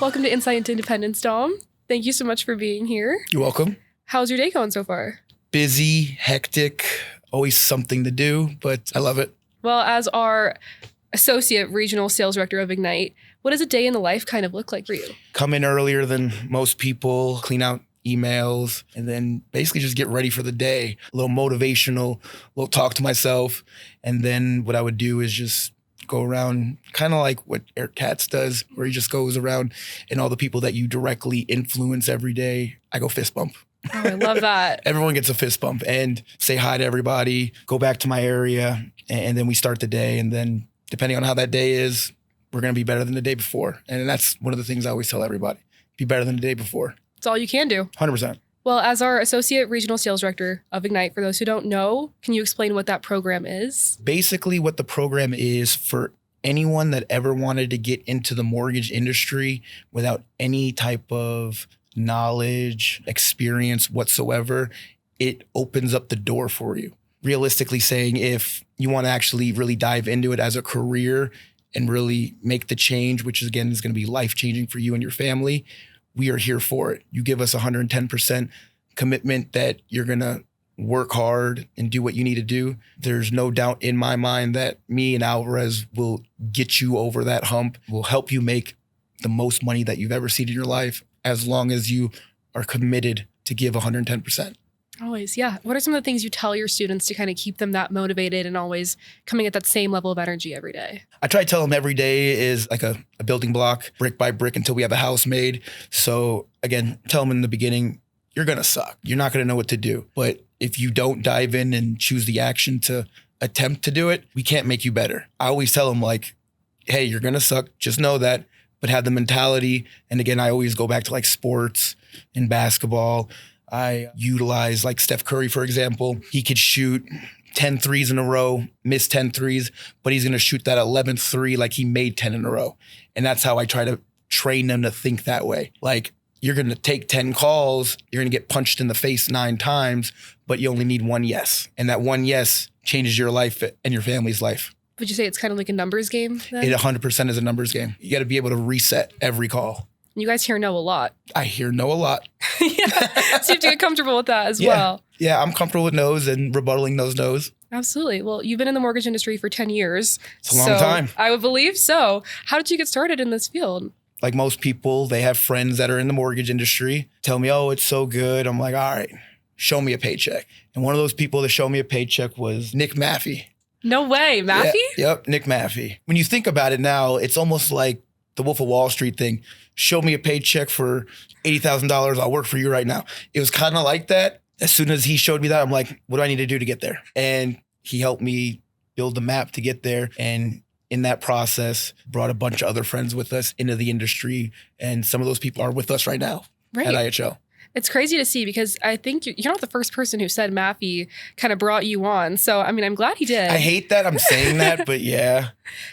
Welcome to Insight into Independence, Dom. Thank you so much for being here. You're welcome. How's your day going so far? Busy, hectic, always something to do, but I love it. Well, as our Associate Regional Sales Director of Ignite, what does a day in the life kind of look like for you? Come in earlier than most people, clean out emails, and then basically just get ready for the day. A little motivational, a little talk to myself. And then what I would do is just go around, kind of like what Eric Katz does, where he just goes around and all the people that you directly influence every day, I go fist bump. Oh, I love that. Everyone gets a fist bump and say hi to everybody, go back to my area, and then we start the day. And then depending on how that day is, we're going to be better than the day before. And that's one of the things I always tell everybody, be better than the day before. It's all you can do. 100%. Well, as our Associate Regional Sales Director of Ignite, for those who don't know, can you explain what that program is? Basically, what the program is for anyone that ever wanted to get into the mortgage industry without any type of knowledge, experience whatsoever, it opens up the door for you. Realistically saying, if you want to actually really dive into it as a career and really make the change, which again is going to be life-changing for you and your family, we are here for it. You give us 110% commitment that you're going to work hard and do what you need to do. There's no doubt in my mind that me and Alvarez will get you over that hump, will help you make the most money that you've ever seen in your life, as long as you are committed to give 110%. Always, yeah. What are some of the things you tell your students to kind of keep them that motivated and always coming at that same level of energy every day? I try to tell them every day is like a building block, brick by brick, until we have a house made. So again, tell them in the beginning, you're going to suck. You're not going to know what to do. But if you don't dive in and choose the action to attempt to do it, we can't make you better. I always tell them like, hey, you're going to suck. Just know that, but have the mentality. And again, I always go back to like sports and basketball. I utilize like Steph Curry, for example. He could shoot 10 threes in a row, miss 10 threes, but he's going to shoot that 11th three like he made 10 in a row. And that's how I try to train them to think that way. Like, you're going to take 10 calls, you're going to get punched in the face 9 times, but you only need one yes. And that one yes changes your life and your family's life. Would you say it's kind of like a numbers game then? It 100% is a numbers game. You got to be able to reset every call. You guys hear no a lot. I hear no a lot. Yeah. So you have to get comfortable with that as well. Yeah, I'm comfortable with no's and rebuttaling those no's. Absolutely. Well, you've been in the mortgage industry for 10 years. It's a long time. I would believe so. How did you get started in this field? Like most people, they have friends that are in the mortgage industry, tell me, oh, it's so good. I'm like, all right, show me a paycheck. And one of those people that showed me a paycheck was Nick Maffey. No way. Maffey? Yeah, yep, Nick Maffey. When you think about it now, it's almost like the Wolf of Wall Street thing. Show me a paycheck for $80,000. I'll work for you right now. It was kind of like that. As soon as he showed me that, I'm like, what do I need to do to get there? And he helped me build the map to get there. And in that process, brought a bunch of other friends with us into the industry. And some of those people are with us right now at IHL. It's crazy to see because I think you're not the first person who said Maffey kind of brought you on. So, I mean, I'm glad he did. I hate that I'm saying that, but yeah.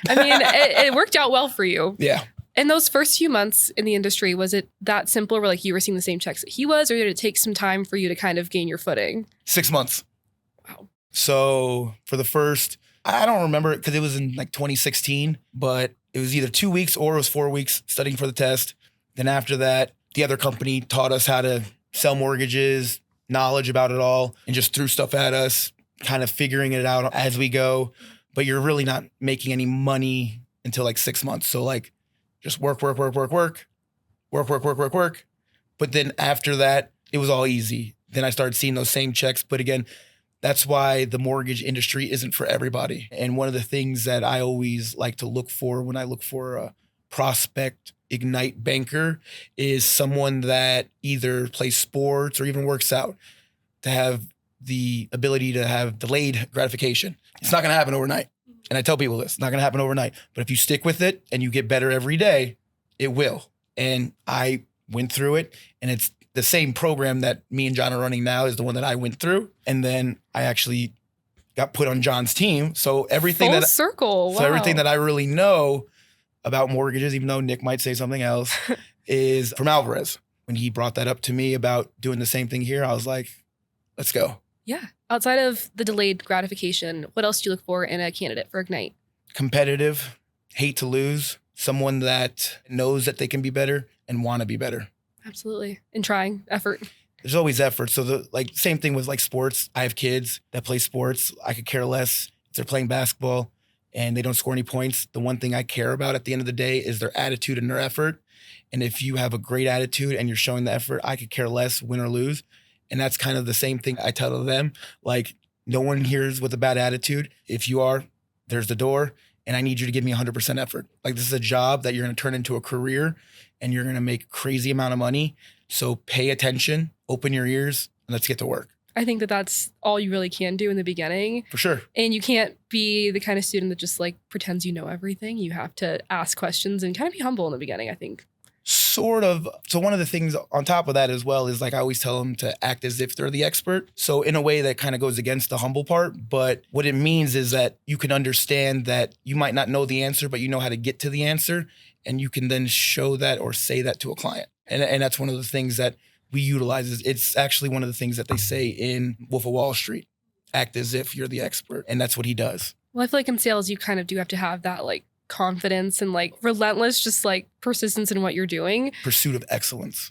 I mean, it worked out well for you. Yeah. In those first few months in the industry, was it that simple where like you were seeing the same checks that he was, or did it take some time for you to kind of gain your footing? 6 months. Wow. So for the first, I don't remember it because it was in like 2016, but it was either 2 weeks or it was 4 weeks studying for the test. Then after that, the other company taught us how to sell mortgages, knowledge about it all, and just threw stuff at us, kind of figuring it out as we go. But you're really not making any money until like 6 months. So like just work. But then after that, it was all easy. Then I started seeing those same checks. But again, that's why the mortgage industry isn't for everybody. And one of the things that I always like to look for when I look for a prospect Ignite banker is someone that either plays sports or even works out, to have the ability to have delayed gratification. It's not going to happen overnight. And I tell people this, it's not going to happen overnight. But if you stick with it and you get better every day, it will. And I went through it, and it's the same program that me and John are running now is the one that I went through. And then I actually got put on John's team. So everything Full circle. Wow. So everything that I really know about mortgages, even though Nick might say something else, is from Alvarez. when he brought that up to me about doing the same thing here, I was like, let's go. Yeah. Outside of the delayed gratification, what else do you look for in a candidate for Ignite? Competitive, hate to lose, someone that knows that they can be better and want to be better. Absolutely. And trying, effort. There's always effort. So the same thing with like sports. I have kids that play sports. I could care less if they're playing basketball and they don't score any points. The one thing I care about at the end of the day is their attitude and their effort. And if you have a great attitude and you're showing the effort, I could care less, win or lose. And that's kind of the same thing I tell them. Like, no one here is with a bad attitude. If you are, there's the door. And I need you to give me 100% effort. Like, this is a job that you're going to turn into a career and you're going to make a crazy amount of money. So pay attention, open your ears, and let's get to work. I think that that's all you really can do in the beginning. For sure. And you can't be the kind of student that just like pretends you know everything. You have to ask questions and kind of be humble in the beginning, I think. Sort of. So one of the things on top of that as well is, like, I always tell them to act as if they're the expert. So in a way that kind of goes against the humble part. But what it means is that you can understand that you might not know the answer, but you know how to get to the answer. And you can then show that or say that to a client. And that's one of the things that we utilize. It's actually one of the things that they say in Wolf of Wall Street. Act as if you're the expert. And that's what he does. Well, I feel like in sales, you kind of do have to have that like confidence and like relentless, just like persistence in what you're doing. Pursuit of excellence.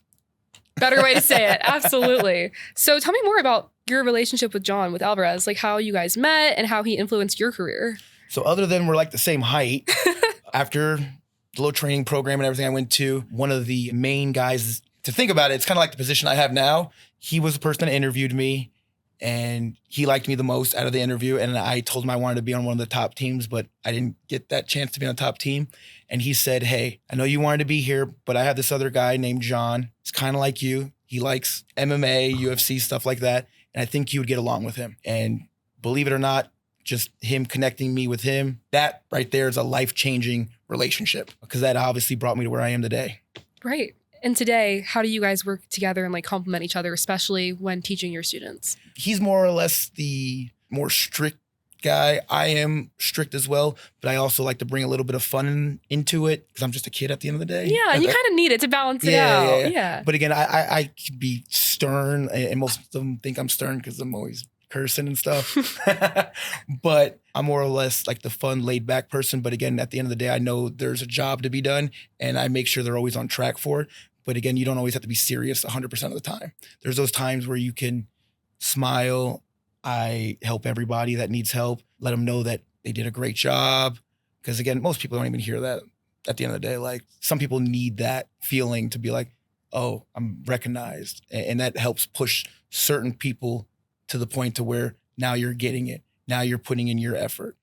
Better way to say it. Absolutely. So tell me more about your relationship with John, with Alvarez, like how you guys met and how he influenced your career. So other than we're like the same height, after the little training program and everything I went to, one of the main guys, to think about it, it's kind of like the position I have now. He was the person that interviewed me and he liked me the most out of the interview. And I told him I wanted to be on one of the top teams, but I didn't get that chance to be on the top team. And he said, hey, I know you wanted to be here, but I have this other guy named John. It's kind of like you. He likes MMA, UFC, stuff like that. And I think you would get along with him. And believe it or not, just him connecting me with him, that right there is a life-changing relationship, because that obviously brought me to where I am today. Right. And today, how do you guys work together and like complement each other, especially when teaching your students? He's more or less the more strict guy. I am strict as well, but I also like to bring a little bit of fun into it because I'm just a kid at the end of the day. Yeah, and you kind of need it to balance it out. Yeah. But again, I can be stern, and most of them think I'm stern because I'm always cursing and stuff. But I'm more or less like the fun, laid back person. But again, at the end of the day, I know there's a job to be done and I make sure they're always on track for it. But again, you don't always have to be serious 100% of the time. There's those times where you can smile. I help everybody that needs help, let them know that they did a great job. Because again, most people don't even hear that at the end of the day. Like, some people need that feeling to be like, oh, I'm recognized. And that helps push certain people to the point to where now you're getting it. Now you're putting in your effort.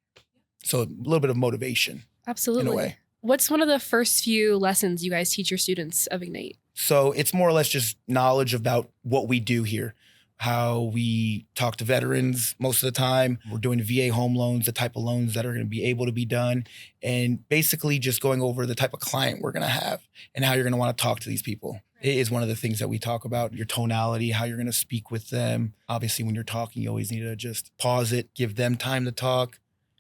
So a little bit of motivation. Absolutely. In a way. What's one of the first few lessons you guys teach your students of Ignite? So it's more or less just knowledge about what we do here, how we talk to veterans most of the time. We're doing VA home loans, the type of loans that are going to be able to be done, and basically just going over the type of client we're going to have and how you're going to want to talk to these people. It is one of the things that we talk about, your tonality, how you're going to speak with them. Obviously, when you're talking, you always need to just pause it, give them time to talk,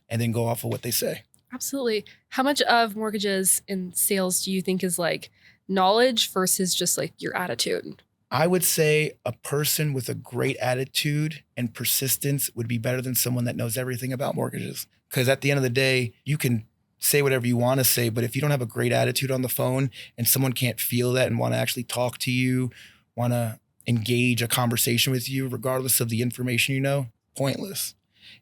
and then go off of what they say. Absolutely. How much of mortgages and sales do you think is like knowledge versus just like your attitude? I would say a person with a great attitude and persistence would be better than someone that knows everything about mortgages. Because at the end of the day, you can say whatever you want to say, but if you don't have a great attitude on the phone and someone can't feel that and want to actually talk to you, want to engage a conversation with you, regardless of the information you know, pointless.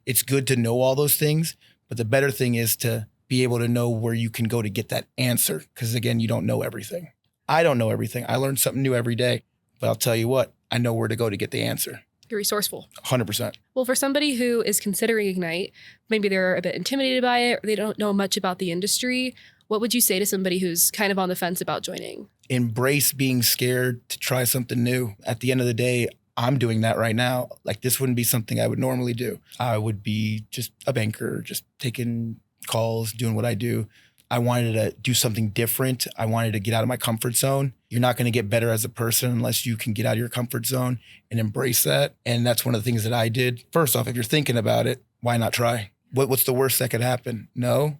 It's good to know all those things, but the better thing is to be able to know where you can go to get that answer. Because again, you don't know everything. I don't know everything. I learn something new every day. But I'll tell you what, I know where to go to get the answer. You're resourceful. 100%. Well, for somebody who is considering Ignite, maybe they're a bit intimidated by it, or they don't know much about the industry, what would you say to somebody who's kind of on the fence about joining? Embrace being scared to try something new. At the end of the day, I'm doing that right now. Like, this wouldn't be something I would normally do. I would be just a banker, just taking calls, doing what I do. I wanted to do something different. I wanted to get out of my comfort zone. You're not going to get better as a person unless you can get out of your comfort zone and embrace that. And that's one of the things that I did. First off, if you're thinking about it, why not try? What's the worst that could happen? No.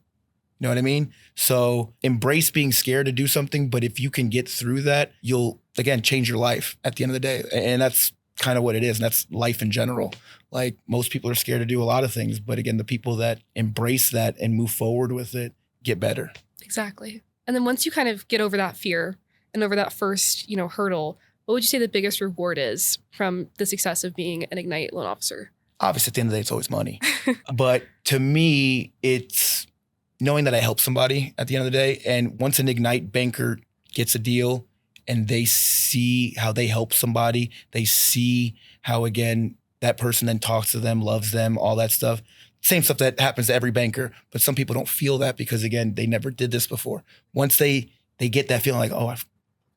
You know what I mean? So embrace being scared to do something. But if you can get through that, you'll again, change your life at the end of the day. And that's kind of what it is. And that's life in general. Like most people are scared to do a lot of things. But again, the people that embrace that and move forward with it get better. Exactly. And then once you kind of get over that fear and over that first, hurdle, what would you say the biggest reward is from the success of being an Ignite loan officer? Obviously, at the end of the day, it's always money. But to me, it's knowing that I help somebody at the end of the day. And once an Ignite banker gets a deal and they see how they help somebody, they see how, again, that person then talks to them, loves them, all that stuff. Same stuff that happens to every banker, but some people don't feel that because, again, they never did this before. Once they get that feeling like, oh, I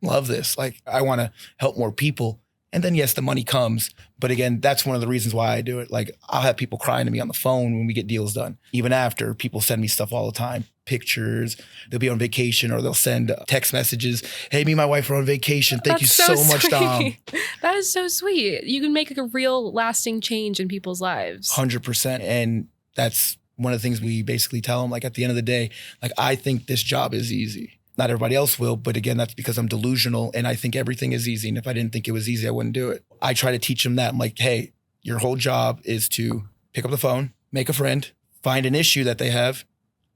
love this. Like, I want to help more people. And then, yes, the money comes. But again, that's one of the reasons why I do it. Like, I'll have people crying to me on the phone when we get deals done. Even after, people send me stuff all the time, pictures. They'll be on vacation or they'll send text messages. Hey, me and my wife are on vacation. Thank you so much, Dom. That is so sweet. You can make like a real lasting change in people's lives. 100%. And that's one of the things we basically tell them. Like, at the end of the day, like, I think this job is easy. Not everybody else will, but again, that's because I'm delusional and I think everything is easy. And if I didn't think it was easy, I wouldn't do it. I try to teach them that. I'm like, hey, your whole job is to pick up the phone, make a friend, find an issue that they have,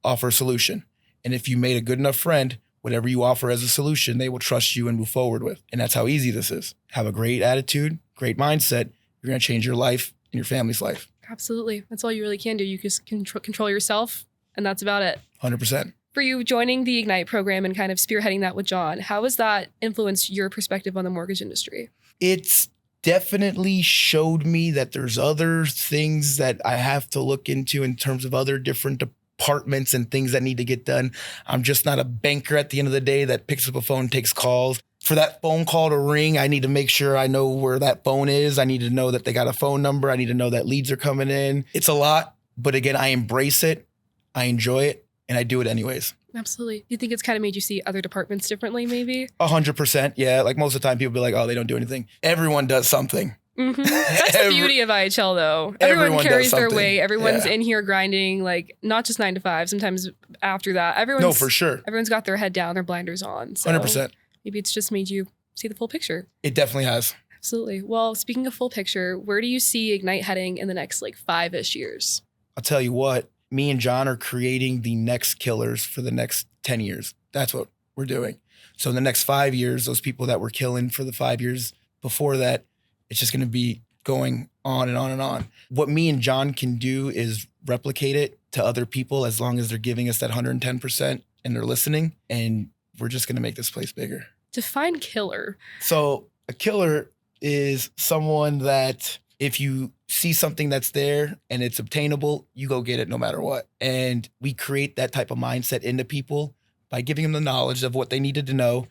offer a solution. And if you made a good enough friend, whatever you offer as a solution, they will trust you and move forward with. And that's how easy this is. Have a great attitude, great mindset. You're going to change your life and your family's life. Absolutely. That's all you really can do. You just control yourself and that's about it. 100%. For you joining the Ignite program and kind of spearheading that with John, how has that influenced your perspective on the mortgage industry? It's definitely showed me that there's other things that I have to look into in terms of other different departments and things that need to get done. I'm just not a banker at the end of the day that picks up a phone, takes calls. For that phone call to ring, I need to make sure I know where that phone is. I need to know that they got a phone number. I need to know that leads are coming in. It's a lot, but again, I embrace it. I enjoy it. And I do it anyways. Absolutely. You think it's kind of made you see other departments differently, maybe? 100%. Yeah. Like most of the time people be like, oh, they don't do anything. Everyone does something. Mm-hmm. That's the beauty of IHL, though. Everyone carries their weight. Everyone's in here grinding, like not just 9 to 5. Sometimes after that, no, for sure. Everyone's got their head down, their blinders on. So 100%. Maybe it's just made you see the full picture. It definitely has. Absolutely. Well, speaking of full picture, where do you see Ignite heading in the next 5-ish years? I'll tell you what. Me and John are creating the next killers for the next 10 years. That's what we're doing. So in the next 5 years, those people that were killing for the 5 years before that, it's just going to be going on and on and on. What me and John can do is replicate it to other people as long as they're giving us that 110% and they're listening. And we're just going to make this place bigger. Define killer. So a killer is someone that if you see something that's there and it's obtainable, you go get it no matter what. And we create that type of mindset into people by giving them the knowledge of what they needed to know,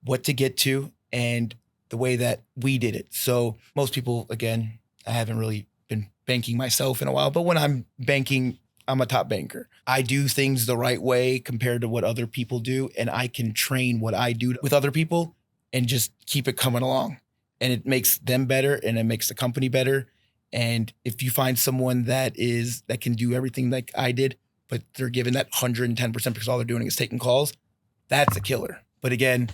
what to get to, and the way that we did it. So most people, again, I haven't really been banking myself in a while, but when I'm banking, I'm a top banker. I do things the right way compared to what other people do, and I can train what I do with other people and just keep it coming along. And it makes them better and it makes the company better. And if you find someone that can do everything like I did, but they're given that 110% because all they're doing is taking calls, that's a killer. But again,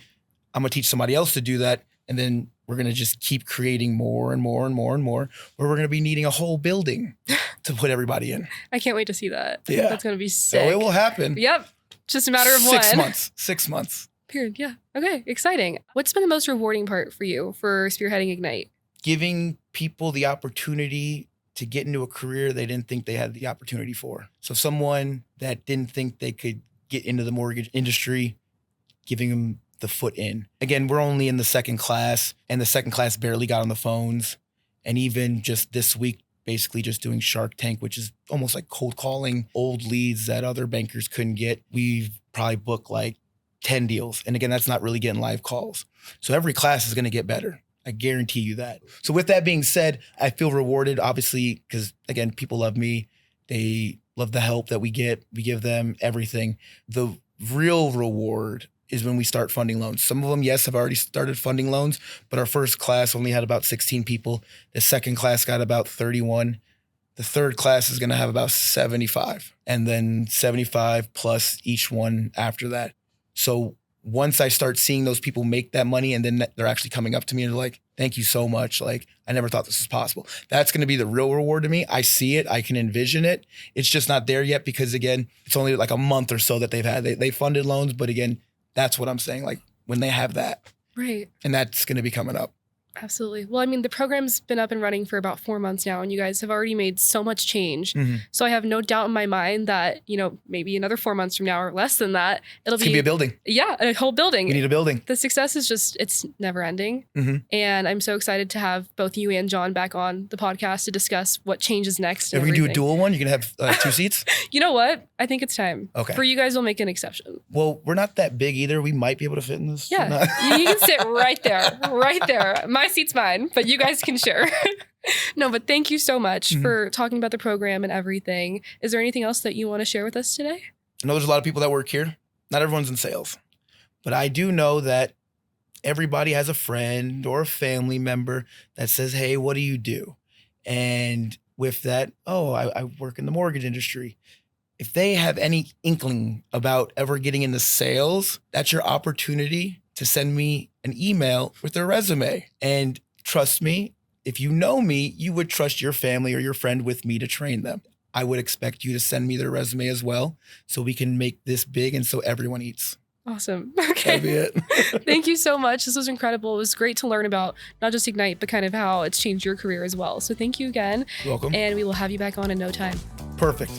I'm gonna teach somebody else to do that. And then we're gonna just keep creating more and more and more and more, where we're gonna be needing a whole building to put everybody in. I can't wait to see that. Yeah. That's gonna be sick. So it will happen. Yep. Just a matter of 6 months. 6 months. Period. Yeah. Okay. Exciting. What's been the most rewarding part for you for spearheading Ignite? Giving people the opportunity to get into a career they didn't think they had the opportunity for. So someone that didn't think they could get into the mortgage industry, giving them the foot in. Again, we're only in the second class, and the second class barely got on the phones. And even just this week, basically just doing Shark Tank, which is almost like cold calling old leads that other bankers couldn't get. We've probably booked like 10 deals. And again, that's not really getting live calls. So every class is going to get better. I guarantee you that. So with that being said, I feel rewarded, obviously, because again, people love me. They love the help that we get. We give them everything. The real reward is when we start funding loans. Some of them, yes, have already started funding loans, but our first class only had about 16 people. The second class got about 31. The third class is going to have about 75, and then 75 plus each one after that. So once I start seeing those people make that money and then they're actually coming up to me and they're like, thank you so much. Like, I never thought this was possible. That's going to be the real reward to me. I see it. I can envision it. It's just not there yet because, again, it's only like a month or so that they've had. They funded loans. But again, that's what I'm saying. Like, when they have that. Right. And that's going to be coming up. Absolutely. Well, I mean, the program's been up and running for about 4 months now, and you guys have already made so much change. Mm-hmm. So I have no doubt in my mind that, maybe another 4 months from now or less than that, it'll It's going to be a building. Yeah, a whole building. We need a building. The success is it's never ending. Mm-hmm. And I'm so excited to have both you and John back on the podcast to discuss what changes next. If we can do a dual one, you can have 2 seats. You know what? I think it's time. Okay. For you guys, we'll make an exception. Well, we're not that big either. We might be able to fit in this. Yeah. You can sit right there. My seat's mine, but you guys can share. No, but thank you so much for talking about the program and everything. Is there anything else that you want to share with us today? I know there's a lot of people that work here. Not everyone's in sales. But I do know that everybody has a friend or a family member that says, hey, what do you do? And with that, I work in the mortgage industry. If they have any inkling about ever getting into sales, that's your opportunity to send me an email with their resume. And trust me, if you know me, you would trust your family or your friend with me to train them. I would expect you to send me their resume as well so we can make this big and so everyone eats. Awesome. Okay. That'd be it. Thank you so much. This was incredible. It was great to learn about not just Ignite, but kind of how it's changed your career as well. So thank you again. You're welcome. And we will have you back on in no time. Perfect.